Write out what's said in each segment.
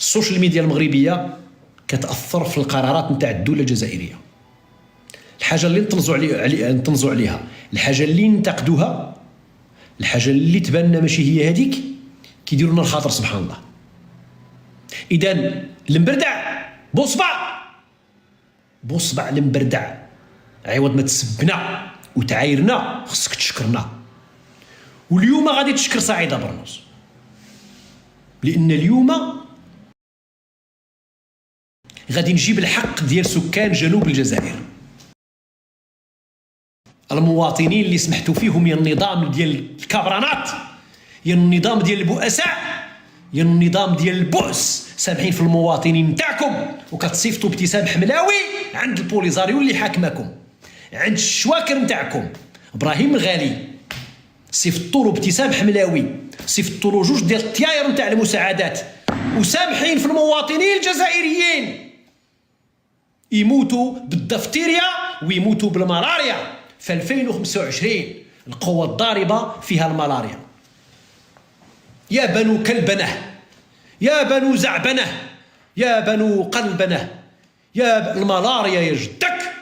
السوشيال ميديا المغربيه كتاثر في القرارات نتاع الدوله الجزائريه. الحاجه اللي نطنزوا عليها، الحاجه اللي ننتقدوها، الحاجه اللي تبان لنا ماشي هي هذيك، كيديروا لنا الخاطر سبحان الله. اذا المبردع بوصبع المبردع، عوض ما تسبنا وتعايرنا خصك تشكرنا. واليوم غادي تشكر سعيده برنوس، لان اليوم غادي نجيب الحق ديال سكان جنوب الجزائر، المواطنين اللي سمحتوا فيهم يا النظام ديال الكابرانات، يا النظام ديال البؤساء، يا النظام ديال البؤس، سامحين في المواطنين نتاعكم وكتصيفطوا ابتسام حملاوي عند البوليزاريو اللي حاكمكم، عند الشواكر نتاعكم ابراهيم الغالي، صيفطوا له ابتسام حملاوي، صيفطوا له جوج ديال الطياير نتاع المساعدات، وسامحين في المواطنين الجزائريين يموتوا بالدفتيريا ويموتوا بالملاريا. في 2025 القوة الضاربة فيها الملاريا. يا بنو كلبنه، يا بنو زعبنه، يا بنو قلبنه، يا الملاريا يا جدك.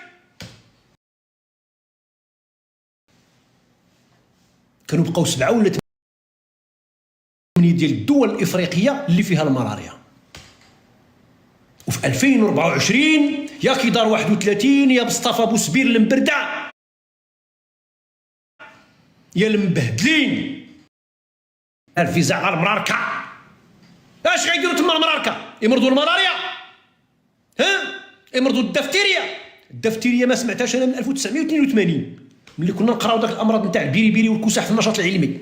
كانوا بقاو 7 ولا 8 ديال الدول الافريقيه اللي فيها الملاريا، وفي 2024 يا كيدار 31 يا مصطفى بوسبير المبردع يا المبهدلين في زعر مراركه. اش غيديروا تما المراركه؟ يمرضوا الملاريا؟ يمرضوا الدفتيريا ما سمعتهاش انا من 1982 ملي كنا نقراو داك الامراض نتاع البيري والكساح في النشاط العلمي.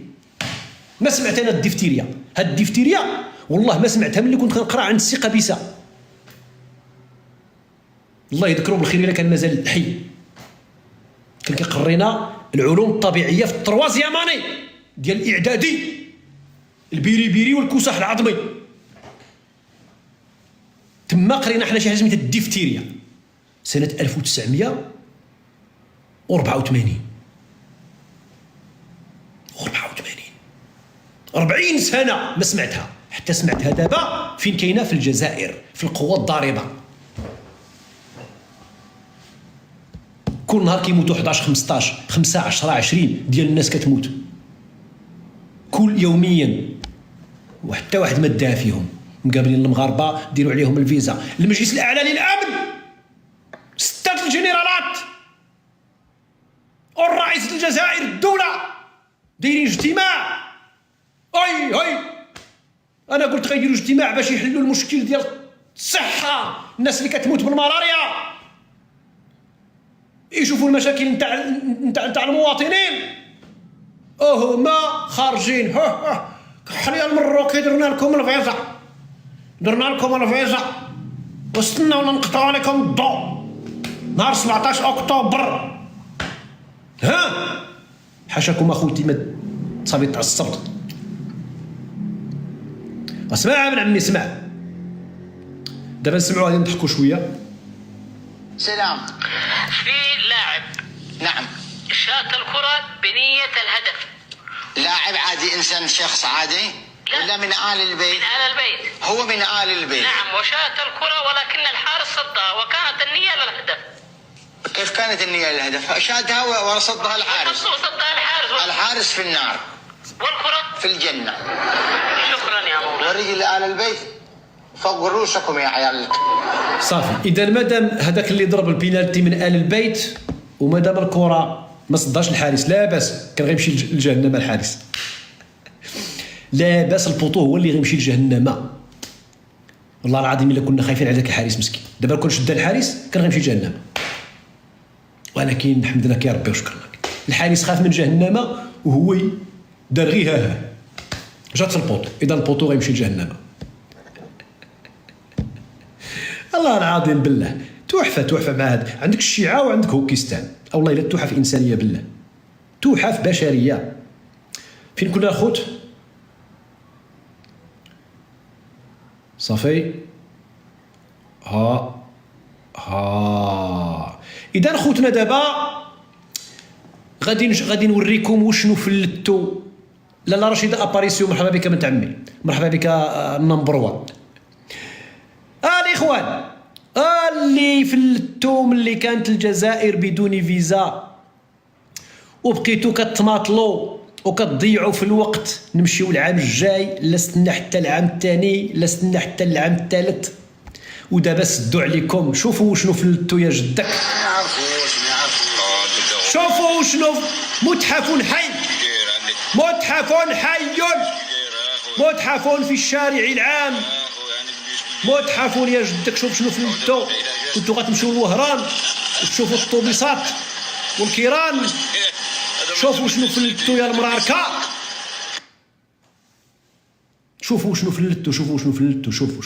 ما سمعت انا الدفتيريا، هاد الدفتيريا والله ما سمعتها ملي كنت كنقرا عند السي قبيسه، الله يذكره بالخير الا كان مازال حي. كان كيقرينا العلوم الطبيعيه في التروازياماني ديال الاعدادي، البيري والكساح العظمي. تما قرينا حنا شي حاجه سميتها الدفتيريا سنه 1984. 40 سنه ما سمعتها، حتى سمعتها دابا فين كاينه؟ في الجزائر، في القوه الضاربه. كل نهار كيموتوا 11 15 5 10 20 ديال الناس كتموت كل يوميا، وحتى واحد ما داها فيهم. مقابلين المغاربه ديروا عليهم الفيزا. المجلس الاعلى للامن، 6 الجنرالات والرئيس الجزائر الدوله دايرين اجتماع. هاي انا قلت غيديروا اجتماع باش يحلوا المشكل ديال الصحه، الناس اللي كتموت بالملاريا، يشوفوا المشاكل نتاع المواطنين. هما خارجين حاليا المروكي درنا لكم الفيزا واستناونا نقطعوا عليكم الضوء نهار 17 اكتوبر. حاشاكم اخوتي ما تصابي تعصبت. اسمع من عمي، اسمع دابا نسمعوا غادي نضحكوا شويه. سلام. في لاعب نعم. شاط الكرة بنية الهدف. لاعب عادي، انسان شخص عادي ولا من آل البيت؟ من آل البيت. هو من آل البيت. نعم، وشاط الكرة ولكن الحارس صدها وكانت النية للهدف. كيف كانت النية للهدف؟ شادها ورصدها الحارس. صدها الحارس في النار والكرة في الجنة. شكرا يا مولانا. ورجل آل البيت فوق رؤوسكم يا عيال. صافي. اذا مادام هذاك اللي ضرب البينالتي من آل البيت ومادام الكره ما صداش الحارس، لا باس، كان غيمشي لجهنم الحارس. لا باس، البوطو هو اللي غيمشي لجهنم. والله العظيم الا كنا خايفين على ذاك الحارس مسكين، دابا كون شد الحارس كان غيمشي لجهنم. ولكن الحمد لله يا ربي وشكرا لك، الحارس خاف من جهنم وهو دار غير جات في البوطو، اذا البوطو غيمشي لجهنم. الله العظيم بالله تحفه مع هذا. عندك الشيعه وعندك هوكيستان، والله الا تحف انسانيه بالله، تحف بشريه. فين كنا الخوت؟ صافي. اذا خوتنا دابا غادي نوريكم وشنو فلتو. لاله رشيده اباريسيو، مرحبا بك بنت عمي، مرحبا بك نمبر 1. اخوان اللي فلتو ملي كانت الجزائر بدون فيزا وبقيتو كتماطلو وكتضيعوا في الوقت، نمشيو العام الجاي لا استنى حتى العام الثاني لا استنى حتى العام الثالث، ودابا سدوا عليكم. شوفوا شنو فلتو يا جدك، شوفوا شنو متحف حي، متحف حي، متحف في الشارع العام، متحف يا جدك. شوف شنو فلتو، كنتو غتمشيو للوهران وتشوفوا الطوبيسات والكيران، شوفوا شنو فلتو يا المراركه، شوفوا شنو فلتو، شوفوا شنو فلتو، شوفوا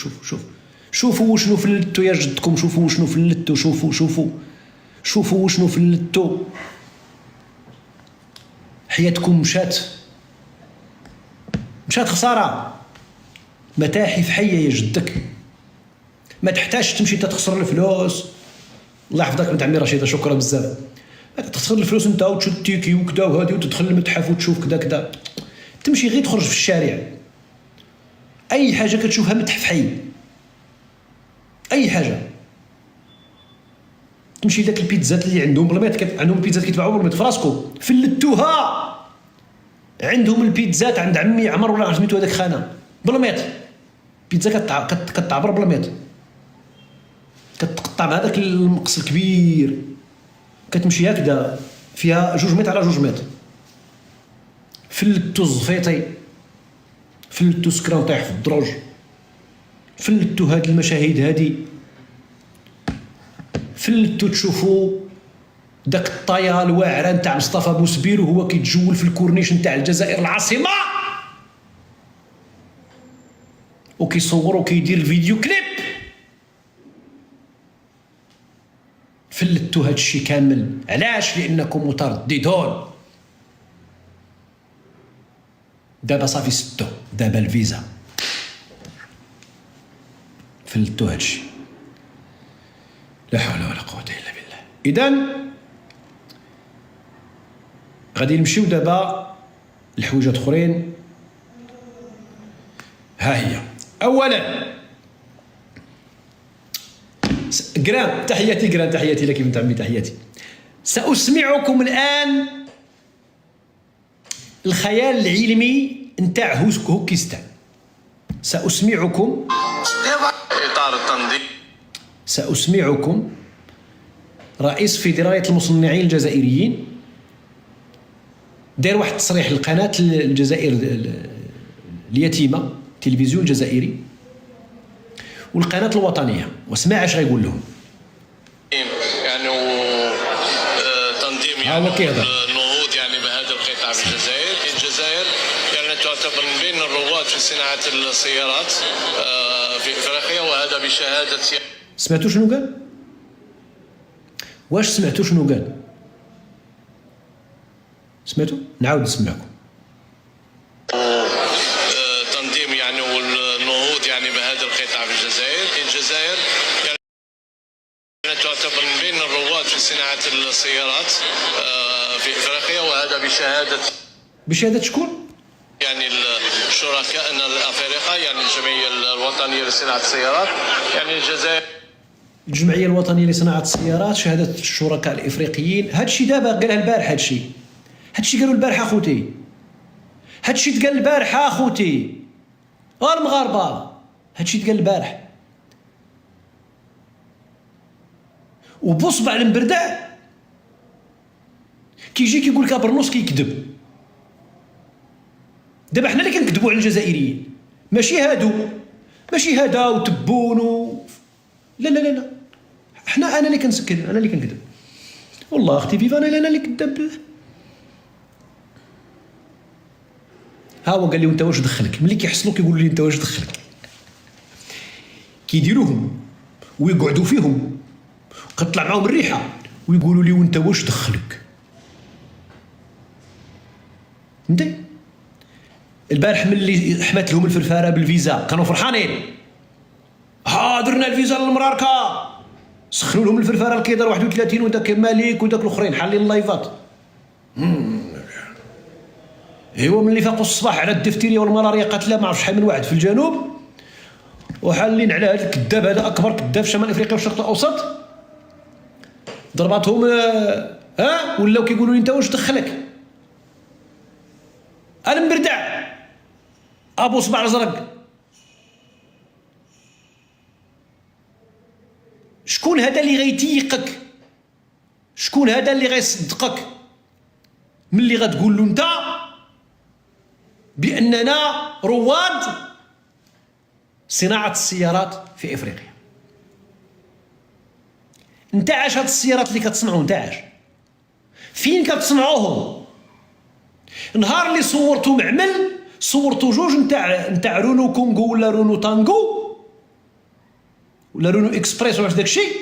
شوفوا شنو فلتو يا جدكم، شوفوا شنو فلتو، شوفوا شنو فلتو. حياتكم مشات خساره. متاحف حيه يا جدك، ما تحتاجش تمشي انت تخسر الفلوس. الله يحفظك بنت عمي رشيده، شكرا بزاف. ما تخسر الفلوس انت وتشد تيكي وكذا وهادي وتدخل المتحف وتشوف كذا تمشي غير تخرج في الشارع، اي حاجه كتشوفها متحف حي، اي حاجه. تمشي لذاك البيتزات اللي عندهم بالميت، عندهم البيتزات كيتباعوا بالميت في راسكو، فلتوها. عندهم البيتزات عند عمي عمر ولا سميتو هذاك خانه بالميت، بيتزا كتعبر بالميت، كتقطع بهذاك المقص الكبير، كتمشي هكذا فيها 2 متر على 2 متر. فلتو الزفيطي، فلتو سكران طايح في الدروج، فلتو هاد المشاهد هادي، فلتو تشوفوا داك الطايا الواعره نتاع مصطفى بوسبير وهو كيتجول في الكورنيش نتاع الجزائر العاصمه وكيصور وكيدير الفيديو كليب. فلتو هادشي كامل. علاش؟ لانكم مترددون. دابا صافي سدو، دابا الفيزا. فلتو هادشي، لا حول ولا قوه الا بالله. اذا غادي نمشيو دابا لحويجات اخرين. ها هي. اولا جرام، تحياتي جرام، تحياتي لك بنت عمي، تحياتي. سأسمعكم الآن الخيال العلمي نتاع هوكيستان. سأسمعكم إطار التنظيم. سأسمعكم رئيس فيدرالية المصنعين الجزائريين داير واحد التصريح للقناة الجزائر اليتيمة، التلفزيون الجزائري والقناة الوطنية، واسمع اش غيقول لهم. يعني تنظيم يعني النهوض يعني بهذا القطاع في الجزائر. الجزائر يعني تعتبر من بين الرواد في صناعة السيارات في افريقيا، وهذا بشهادة. سمعتوا شنو قال؟ واش سمعتوا شنو قال؟ سمعتوا؟ نعاود نسمعكم. تنظيم يعني والنهوض يعني بهذا القطاع في الجزائر. الجزائر يعني تعتبر من بين الرواد في صناعة السيارات في افريقيا، وهذا بشهادة شكون؟ يعني شركائنا الافارقه، يعني الجمعيه الوطنيه لصناعه السيارات. يعني الجزائر الجمعية الوطنية لصناعة السيارات، شهادة الشركاء الافريقيين. هادشي دابا قالها البارح، هادشي قالوا البارحة اخوتي، هادشي تقال البارحة اخوتي، المغاربة هادشي تقال البارح. وبصبع المبردع كيجي كيقول لك برنوس كيكذب. دابا حنا اللي كنكذبوا على الجزائريين، ماشي هادو، ماشي هذا وتبون لا لا لا لا، انا اللي كنسكر، انا اللي كنكذب والله اختي فيفا، انا اللي كذاب. ها هو قال لي وانت واش دخلك؟ ملي كيحصلوا كيقولوا لي انت واش دخلك، كيديروهم ويقعدوا فيهم كتطلع معاهم الريحه ويقولوا لي وانت واش دخلك. فهمتي؟ البارح ملي حمات لهم الفرفاره بالفيزا كانوا فرحانين، درنا الفيزا للمراركه، سخنوا لهم الفرفاره الكيدر 31 وداك مالك وداك الاخرين حالين اللايفات. ايوا ملي فاقوا الصباح على الدفتيريه والملاريا قاتله ما عرف شحال من واحد في الجنوب، وحالين على هذا الكذاب، هذا اكبر كذاب في شمال افريقيا والشرق الاوسط. ضرباتهم ولاو كيقولوا لي انت واش دخلك؟ انا مبردع ابو صباع الازرق. شكون هذا اللي غيتيقك؟ شكون هذا اللي غيصدقك ملي غتقول له انت باننا رواد صناعه السيارات في افريقيا؟ انت عاش هاد السيارات اللي كتصنعوا، انت عاش فين كتصنعوهم؟ نهار اللي صورتو معمل صورتو جوج نتاع رونو كونغو ولا رونو تانغو ولا رونو اكسبريس ولا داك الشيء،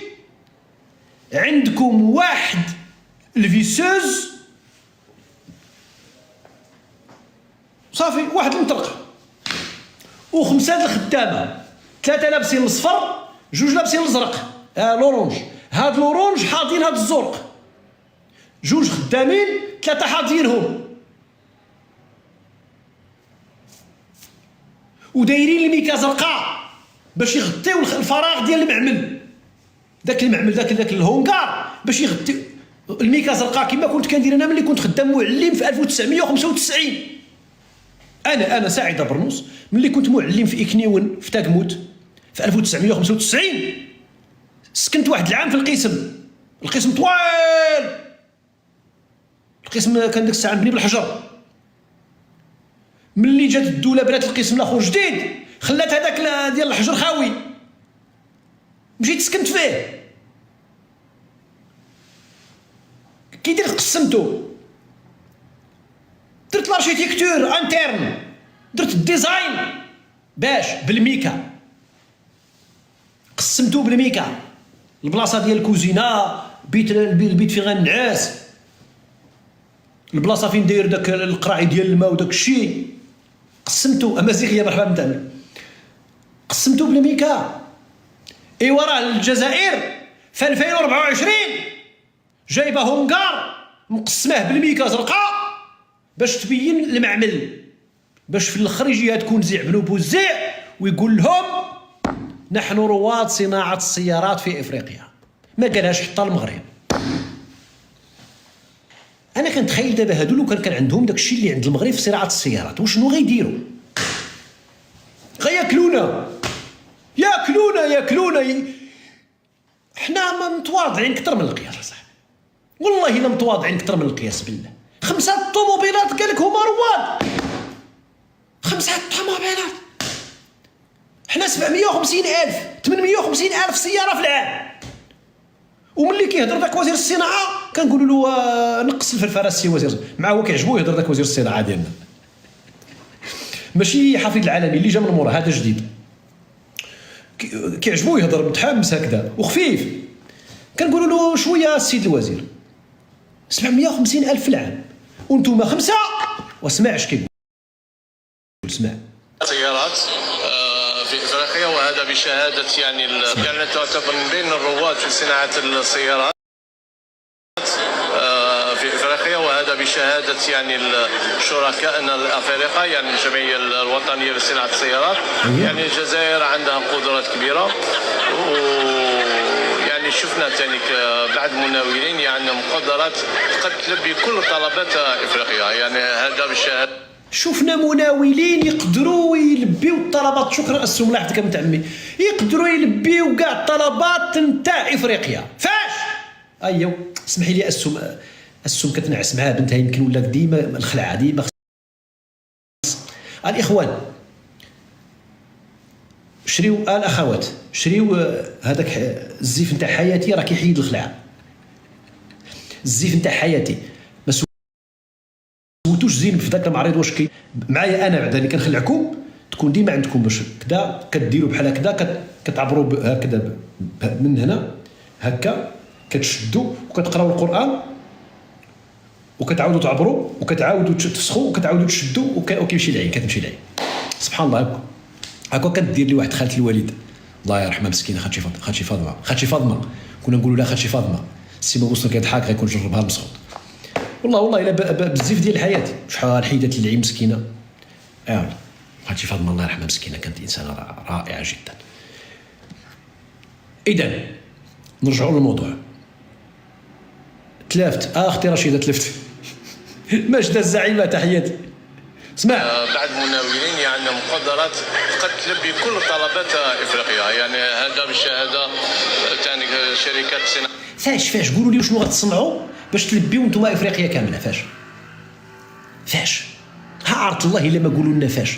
عندكم واحد الفيسوز صافي، واحد المطرقه وخمسه الخدامه، ثلاثه لابسين الصفر، جوج لابسين الازرق لورونج، هاد لورونج حاطين هاد الزرق، جوج خدامين ثلاثه حاطينهم ودايرين الميكا زرقاء باش يغطيو الفراغ ديال المعمل، داك المعمل داك الهونغار باش يغطي الميكا زرقاء كما كنت كندير انا ملي كنت خدام معلم في 1995. انا سعيد برنوس ملي كنت معلم في اكنيون في تاكموت في 1995 سكنت واحد العام في القسم طويل، القسم كان ديك الساعه مبني بالحجر. ملي جات الدوله بنات القسم الاخر جديد خلات هذاك ديال الحجر خاوي، مشيت سكنت فيه. كي درت قسمتو، درت لارشيتيكتور انترن، درت الديزاين باش بالميكا، قسمتو بالميكا، البلاصه ديال الكوزينه، البيت فين غنعاس، البلاصه فين داير داك القراعي ديال الماء وداك الشيء، قسمتو. امازيغيه مرحبا بنتنا، قسمتو بالميكا. ايوا راه الجزائر في 2024 جايبه هونغار مقسماه بالميكا زرقاء باش تبين المعمل، باش في الاخر يجي هاد كونزيع بنو بوزيع ويقول لهم نحن رواد صناعه السيارات في افريقيا. ما قالهاش حتى المغرب. انا كنتخيل دابا هادو لو كان عندهم داك الشيء اللي عند المغرب في صناعه السيارات وشنو غيديروا؟ غياكلونا حنا ما متواضعين اكثر من القياس صاحبي، والله الا متواضعين اكثر من القياس بالله. 5 طوموبيلات قال لك هما رواد، 5 طوموبيلات. حنا 750,000 850,000 سياره في العام. وملي كيهضر داك وزير الصناعه كنقولوا له نقص الفلفله السي وزير، مع هو كيعجبو يهضر داك وزير الصناعه ديالنا، ماشي حفيظ العالمي اللي جا من مورا، هذا جديد كيعجبو يهضر متحمس هكذا وخفيف. كنقولوا له شويه السيد الوزير، 750,000 في العام وانتم 5، واسمع اش كيقول. اسمع سيارات في افريقيا، وهذا بشهاده يعني كانت تعتبر من بين الرواد في صناعه السيارات في افريقيا، وهذا بشهاده يعني شركائنا الافارقه، يعني الجمعيه الوطنيه لصناعه السيارات. يعني الجزائر عندها قدرات كبيره، ويعني شفنا ثاني بعض المناولين يعني قدرات قد تلبي كل طلبات افريقيا، يعني هذا بالشهاده. شفنا مناولين يقدروا يلبيو الطلبات، شكرا السو ملاحظتك يا بنت عمي، يقدروا يلبيو كاع الطلبات نتاع افريقيا. فاش؟ ايوا اسمحي لي السم كتنعس معها بنتها، يمكن ولا ديما الخلعه ديما. الاخوان شريو، الاخوات شريو هذاك الزيف نتاع حياتي، راه كيحيد الخلعه. الزيف نتاع حياتي ما سولتوش زين في ذاك المعرض واش كي معايا انا بعدا اللي كنخلعكم تكون ديما عندكم باش كذا كديروا بحال هكذا، كتعبروا هكذا من هنا هكا، كتشدوا وكتقراو القران وكتعاودوا تعبروا وكتعاودوا تفسخوا وكتعاودوا تشدوا وكيمشي العين، كتمشي العين. سبحان الله هكا كدير لي واحد خالتي الوالده الله يرحمها مسكينه، خالتي فاطمه كنا نقولوا لها خالتي فاطمه، السي موصل كيضحك غيكون جربها المسعود. والله الا بزاف ديال حياتي شحال حيدات العين مسكينه. هاتي فاطمه الله يرحمها مسكينه كانت انسانه رائعه جدا. اذا نرجعوا للموضوع. تلافت اختي رشيده تلفت. ماجده الزعيمه تحياتي. اسمع بعد مناولين يعني مقدرات قد تلبي كل طلبات افريقيا، يعني هذا بالشهاده تاع شركات الصناعه. فاش قولوا لي شنو غتصنعوا باش تلبيو نتوما افريقيا كامله؟ فاش ها عرفت الله الا ما قولوا لنا فاش.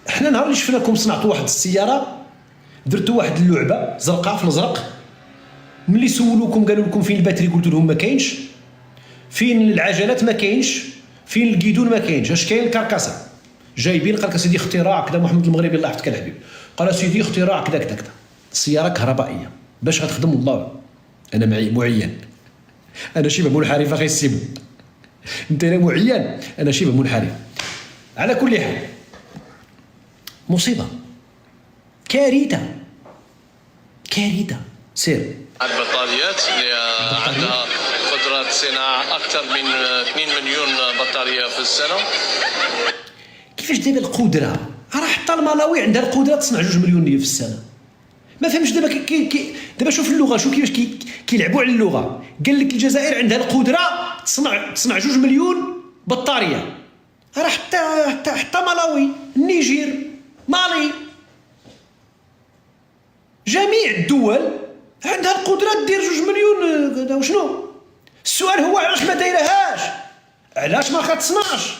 حنا نهار اللي شفناكم صنعتوا واحد السياره، درتوا واحد اللعبه زرقاء في الازرق، ملي سولوكم قالوا لكم فين الباتري قلتوا لهم ما كاينش، فين العجلات ما كاينش، فين الكيدون ما كاينش، اش كاين؟ الكركاسه. جايبين قال لك سيدي اختراع كذا، محمد المغربي الله يحفظك الحبيب قال سيدي اختراع كذا كذا كذا، سياره كهربائيه باش غتخدم. والله انا معين، انا شبه منحرف اخي السيبو، انت انا معين، انا شبه منحرف. على كل حال مصيبه، كارثه سير. البطاريات اللي عندها قدرة صناعة أكثر من 2 مليون بطارية في السنة. كيفاش دابا القدره؟ راه حتى الملاوي عندها القدره تصنع 2 مليون في السنه. ما فهمش دابا دابا شوف اللغه، شوف كيفاش كيلعبوا على اللغه. قال لك الجزائر عندها القدره تصنع 2 مليون بطاريه. راه حتى ملاوي، النيجير، مالي، جميع الدول عندها القدره دير 2 مليون. وشنو السؤال؟ هو علاش ما دايرهاش؟ علاش ما كتصنعش؟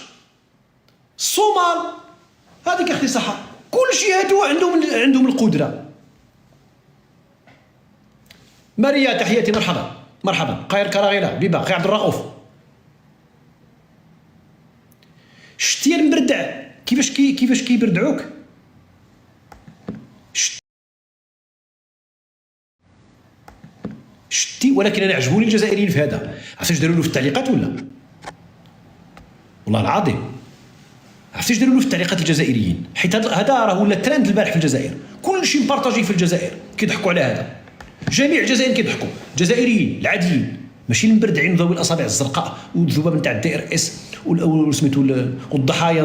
الصومال هذيك اختي صح، كلشي هادو عندهم القدره. ماريا تحياتي، مرحبا. قاير كراغيله بيبا، قاي عبد الرؤوف. شتي المبردع كيفاش كيبردعوك؟ شتي. ولكن انا عجبوني الجزائريين في هذا. عرفتي اش داروا له في التعليقات ولا؟ والله العظيم عرفتي اش داروا له في التعليقات الجزائريين؟ حيت هذا راه ولا ترند البارح في الجزائر، كلشي مبارطاجي في الجزائر كيضحكوا على هذا. جميع الجزائريين كيضحكوا، الجزائريين العاديين ماشي المبردعين ذوي الاصابع الزرقاء والذباب نتاع الدائر اس وسميتو والضحايا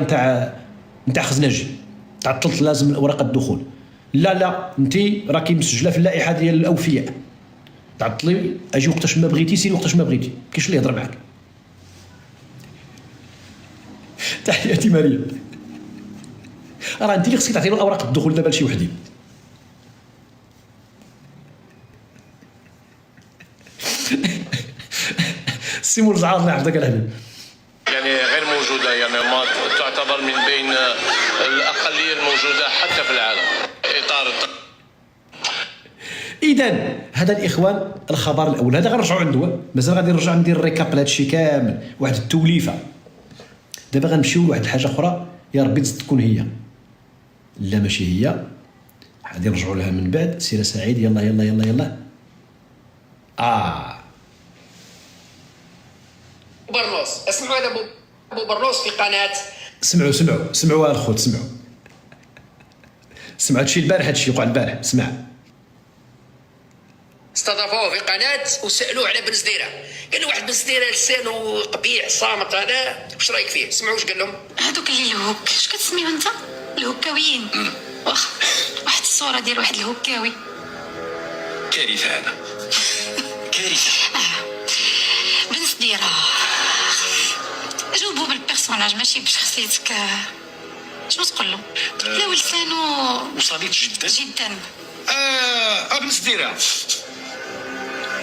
نتاع خزناجي تاع الطلط لازم اوراق الدخول. لا انت راكي مسجله في اللائحه ديال الاوفياء، تعطلي اجي وقتاش ما بغيتي، سيري وقتاش ما بغيتي، كاينش اللي يهضر معاك. تحياتي مريم. راه انت اللي خصك تعطيني اوراق الدخول دابا لشي وحدين. سيمون الزعار الله يحفظك الحبيب. يعني غير موجودة، يعني ما تعتبر من بين الأقلية الموجودة حتى في العالم. إطار اذا هذا الاخوان الخبر الاول، هذا غنرجعوا عنده، مازال غادي نرجع ندير الريكاب لهذا الشيء كامل، واحد التوليفه. دابا غنمشيو لواحد الحاجه اخرى، يا ربي تكون هي، لا ماشي هي، غادي نرجعوا لها من بعد. سير سعيد، يلا. برنوس، اسمعوا هذا ابو برنوس في قناه. سمعوا الخوت، سمعوا هادشي البارح، هادشي وقع البارح. اسمع، استضافوه في قناه وسالوه على بن زديره، قال له واحد بن زديره لسانه قبيح صامت، هذا واش رايك فيه؟ سمعوا واش قال لهم. هذوك اللي الهوك، اش كتسميو انت؟ الهكاويين. واخا واحد الصوره ديال واحد الهكاوي، كارثه هذا. كارثه. بن زديره جاوبوا بالبيرسوناج ماشي بشخصيتك. شنو تقول له؟ لا ولسانه وصليت جدا. جدا. بن زديره،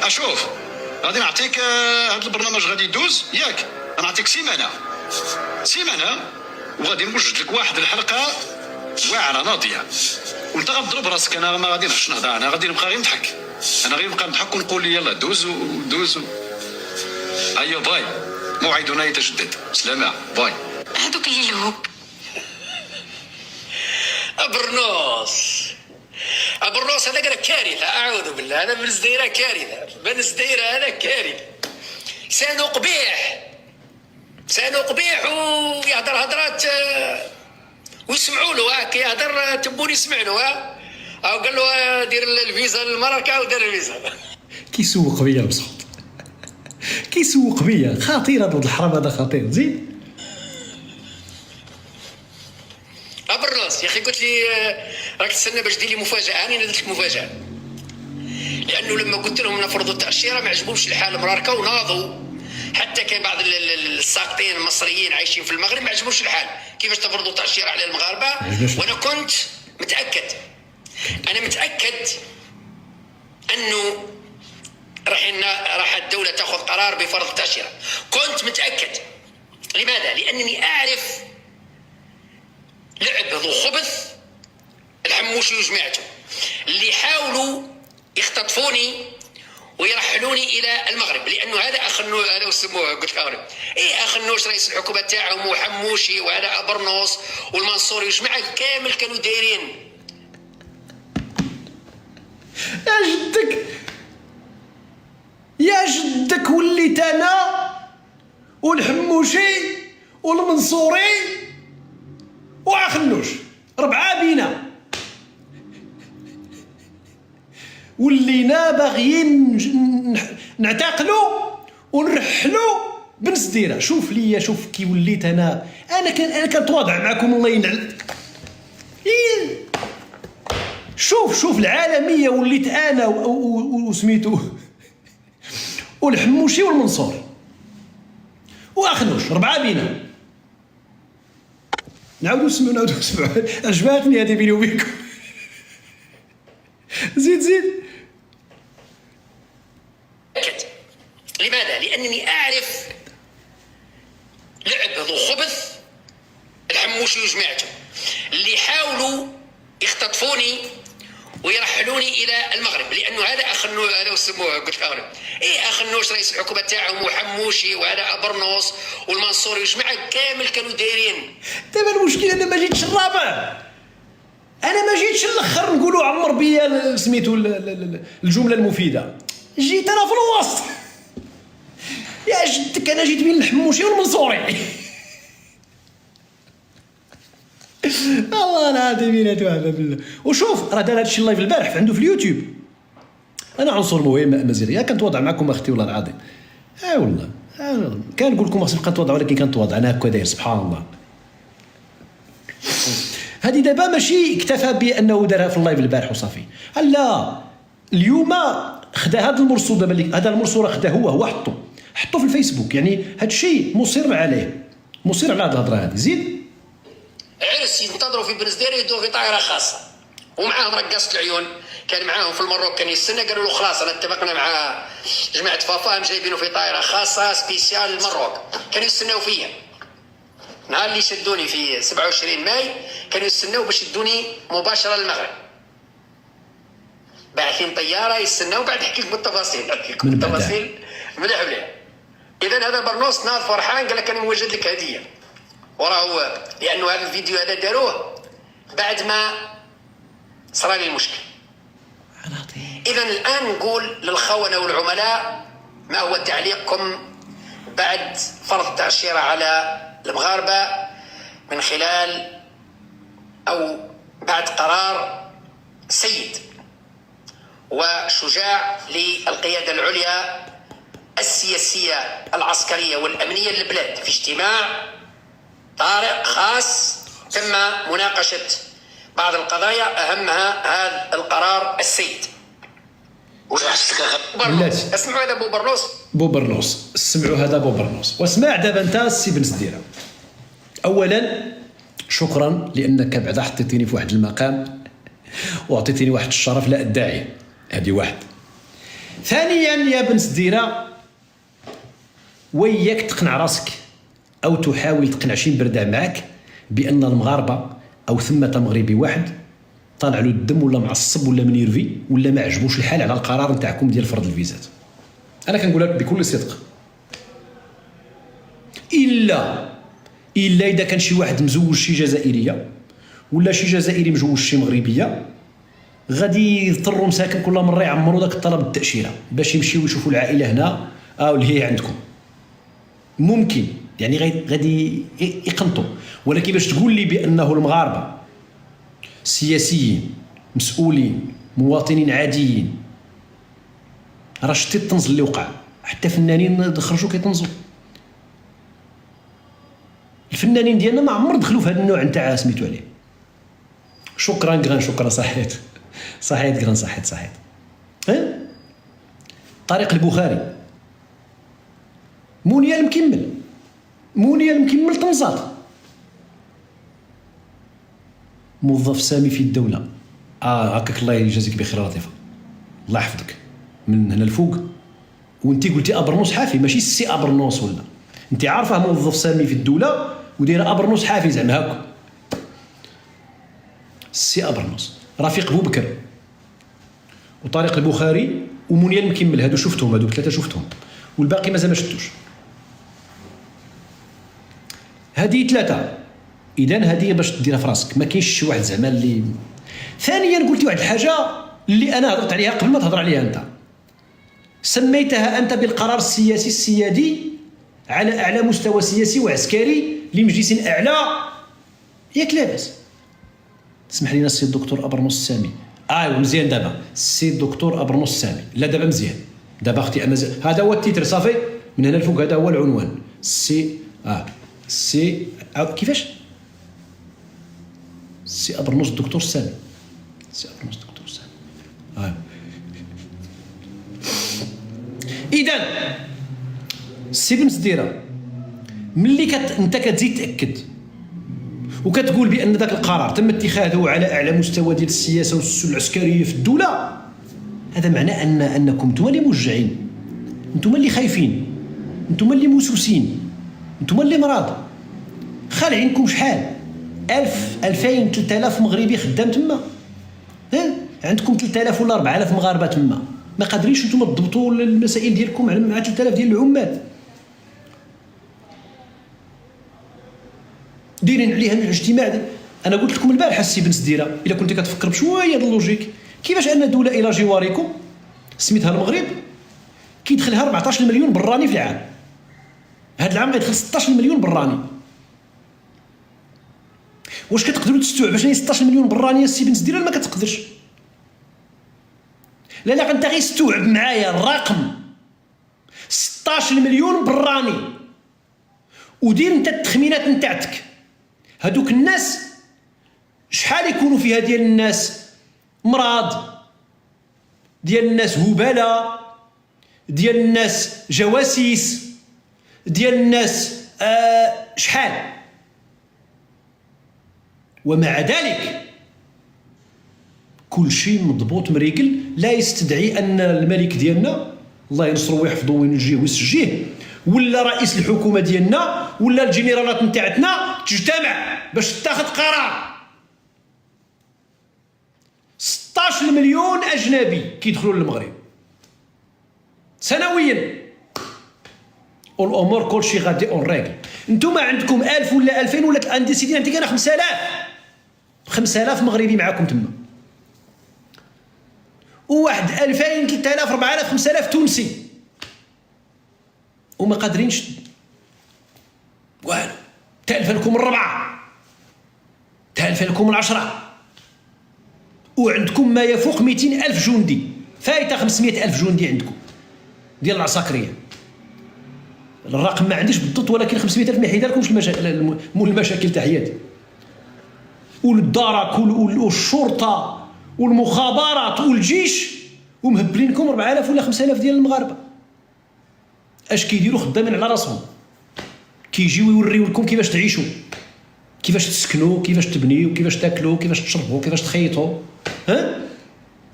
اشوف غادي نعطيك هذا البرنامج غادي يدوز ياك، غنعطيك سيمانه وغادي نوجد لك واحد الحلقه واعره ناضيه، وانت غتضرب راسك. انا ما غاديش نهضر، انا غادي نبقى غير نضحك، ونقول لي يلا دوز. هيا باي، موعدنا يتجدد. سلامة، باي. هذوك اللي الهوك. برنوس هذا قال كارثه، اعوذ بالله، هذا بن زديره كارثه، بن زديره هذا كارثه. لسانه قبيح ويهضر هضرات ويسمعوا له، هاك يهضر تبون يسمع له. او قال له دير الفيزا للمراكا ودار الفيزا. كيسوق بيا بصوت، كيسوق بيا، خطير هذا الحرام، هذا خطير. زيد برناس يا اخي قلت لي راك تستنى باش دير لي مفاجاه، انا درت لك مفاجاه. لانه لما قلت لهم نفرضوا التاشيره ما عجبهمش الحال مراركه وناضوا. حتى كان بعض الساقطين المصريين عايشين في المغرب ما عجبوش الحال كيفاش تفرضوا تاشيره على المغاربه. وانا كنت متاكد، انا متاكد انه راح الدوله تاخذ قرار بفرض التاشيره. كنت متاكد. لماذا؟ لانني اعرف لعب ذو خبث الحموشي وجماعته اللي حاولوا يختطفوني ويرحلوني الى المغرب، لانه هذا اخ النوش، هذا سموه قلت لك اخ النوش رئيس الحكومه تاعهم وحموشي وهذا ابرنوس والمنصوري وجماعه كامل كانوا دايرين. يا جدك وليت انا والحموشي والمنصوري وعخنوش 4 بينا ولينا باغيين نعتقلوا ونرحلوا بن سديره. شوف ليا، شوف كي وليت انا كنتواضع معكم الله ينعل. شوف العالميه وليت انا وسميتو والحموشي والمنصوري واخنوش 4 بينا. نعاودو نسمعوا عجباتني هذه بيني وبينكم. زيد. لماذا؟ لانني اعرف لعب ذو خبث الحموشي وجماعته اللي حاولوا يختطفوني ويرحلوني الى المغرب، لانه هذا اخ النوش، هذا سموه قلت لك اخ النوش رئيس الحكومه تاعهم وحموشي وهذا ابرنوس والمنصوري وجماعه كامل كانوا دايرين. دابا المشكل انا ما جيتش الرابع، انا ما جيتش الاخر نقولوا عمر بيا سميتو الجمله المفيده، جيت انا في الوسط. يا جدك انا جيت بين الحموشي والمنصوري. الله العظيم يا توهبه بالله. وشوف راه دار هادشي اللايف البارح عنده في اليوتيوب. انا عنصر مهم مزيريه كنتواضع معكم اختي والله العظيم. والله كنقول لكم خصني نبقى نتواضع، ولكن كنتواضع انا هكا داير سبحان الله. هذه دابا ماشي اكتفى بانه دارها في اللايف البارح وصافي، لا اليوم خدا هذا المرسول دابا، هذا المرسول خدا هو حطو في الفيسبوك. يعني هذا الشيء مصر عليه، مصر على هذه الهضره هذه. زيد عرس ينتظروا في بنزديري يدوا في طائره خاصه ومعاهم رقاصه العيون، كان معاهم في المروك كان يستنى، قالوا له خلاص انا اتفقنا مع جماعه فافا جايبينه في طائره خاصه سبيسيال المروك، كانوا يستناو فيا. نهار اللي شدوني في 27 ماي كانوا يستناو باش يدوني مباشره للمغرب، باعثين طياره يستناو. بعد نحكي لك بالتفاصيل، نحكي لك بالتفاصيل مليح. اذا هذا برنوس ناض فرحان قال لك انا موجد لك هديه، وراه لانه هذا الفيديو هذا داروه بعد ما صار لي المشكل. اذا الان نقول للخونه والعملاء ما هو تعليقكم بعد فرض التاشيره على المغاربه من خلال او بعد قرار سيد وشجاع للقياده العليا السياسيه العسكريه والامنيه للبلاد في اجتماع طارئ خاص تم مناقشه بعض القضايا اهمها هذا القرار السيد. اسمعوا هذا بو برنوس اسمعوا هذا بو برنوس واسمع دابا انت السي بن سديره. اولا شكرا لانك بعدا حطيتيني في واحد المقام واعطيتيني واحد الشرف لا ادعي، هذه واحد. ثانيا يا بن سديره وياك تقنع راسك او تحاول تقنع شي مبردع معك بان المغاربه او ثمه مغربي واحد طالع له الدم ولا معصب ولا منيرفي ولا ما عجبوش الحال على القرار نتاعكم ديال فرض الفيزات. انا كنقول لك بكل صدق، الا اذا كان شي واحد مزوج شي جزائريه ولا شي جزائري مزوج شي مغربيه غادي يضطروا مساكن كل مره يعمروا داك الطلب التاشيره باش يمشيو يشوفوا العائله هنا اللي هي عندكم. ممكن يعني غادي يقنطوا، ولكن باش تقول لي بانه المغاربه سياسيين مسؤولين مواطنين عاديين، راه شتي الطنز اللي وقع، حتى فنانين خرجوا كيطنزوا. الفنانين ديالنا ما عمر دخلوا في هذا النوع نتاع سميتو عليه، شكرا غران، شكرا. صحيت غران، صحيت. ها طريق البخاري، مونيا المكمل طنزات. موظف سامي في الدولة. هكاك الله يجازيك بخير لطيفة، الله يحفظك من هنا الفوق. وانت قلتي ابرنوس حافي، ماشي السي ابرنوس، ولا انت عارفه موظف سامي في الدولة ودايره ابرنوس حافي زعما هاكا. السي ابرنوس، رفيق بوبكر وطارق البخاري ومنيا المكمل، هادو شفتهم، هادو ثلاثه شفتهم، والباقي مازال ما شفتوش. هذه ثلاثه. اذا هذه باش ديرها في راسك، ما كاينش شي واحد زعما اللي. ثانيا قلتي واحد الحاجه اللي انا هضرت عليها قبل ما تهضر عليها انت، سميتها انت بالقرار السياسي السيادي على اعلى مستوى سياسي وعسكري لمجلس اعلى، ياك لاباس. اسمح لنا السي الدكتور ابرنوس السامي. مزيان دابا السي الدكتور ابرنوس السامي. لا دابا مزيان، دابا اختي مزيان. هذا هو التيتر صافي، من هنا الفوق هذا هو العنوان. السي كيفاش؟ السي ابرنوس الدكتور السامي. السي ابرنوس الدكتور السامي. اذا السي بن سديره، ملي انت كتزيد تاكد وكتقول بان ذاك القرار تم اتخاذه على اعلى مستوى ديال السياسه والسلة العسكريه في الدوله، هذا معناه انكم نتوما اللي موجعين، نتوما اللي خايفين، نتوما اللي موسوسين، نتوما اللي مرض. خالعينكم شحال؟ 1000 2000 3000 مغربي خدام تما. عندكم 3000 ولا 4000 مغاربه تما، ما قادرينش نتوما تضبطوا المسائل ديالكم مع 3000 ديال العمال. دايرين عليها الاجتماع. انا قلت لكم البارحه السي بن سديره، الا كنت كتفكر بشويه ديال اللوجيك، كيفاش ان دوله الى جواركم سميتها المغرب كيدخلها 14 مليون براني في العام، هذا العام غيدخل 16 مليون براني. واش كتقدروا تستوعبوا شنو هي 16 مليون براني السي بن سديره؟ ما كتقدرش. لا انت غير استوعب معايا الرقم 16 مليون براني، ودير انت التخمينات نتاعتك. هادوك الناس شحال يكونوا فيها ديال الناس مرض، ديال الناس هبالة، ديال الناس جواسيس، ديال الناس شحال. ومع ذلك كل شيء مضبوط مريقل، لا يستدعي ان الملك ديالنا الله ينصرو ويحفظو وينجيه ويسجيه، ولا رئيس الحكومه ديالنا ولا الجنرالات نتاعتنا تجتمع باش تاخذ قرار. 16 مليون اجنبي كيدخلوا للمغرب سنويا، والامور كلشي غادي اون ريغل. نتوما عندكم 1000 ولا 2000 ولا عندي سيدي عندي انا 5000 مغربي معاكم تما، وواحد 2000 3000 4000 5000 تونسي، وما قادرينش والو. تالف لكم الربعه، تالف لكم العشره، وعندكم ما يفوق 200,000 جندي، فايته 500,000 جندي عندكم ديال العساكريه. الرقم ما عنديش بالضبط، ولكن 500,000 ما يحيد لكمش المشاكل. تحياتي. والدرك والشرطه والمخابرات والجيش، ومهبلينكم 4000 ولا 5000 ديال المغاربه. اش كيديروا؟ خدامين على راسهم، كيجيو يوريو لكم كيفاش تعيشوا، كيفاش تسكنوا، كيفاش تبنيو، كيفاش تاكلوا، كيفاش تشربوا، كيفاش تخيطوا،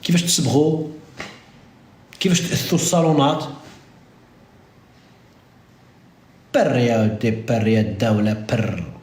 كيفاش تصبغوا، كيفاش تاثوا الصالونات. بر يا ودي بر يا الدوله بر.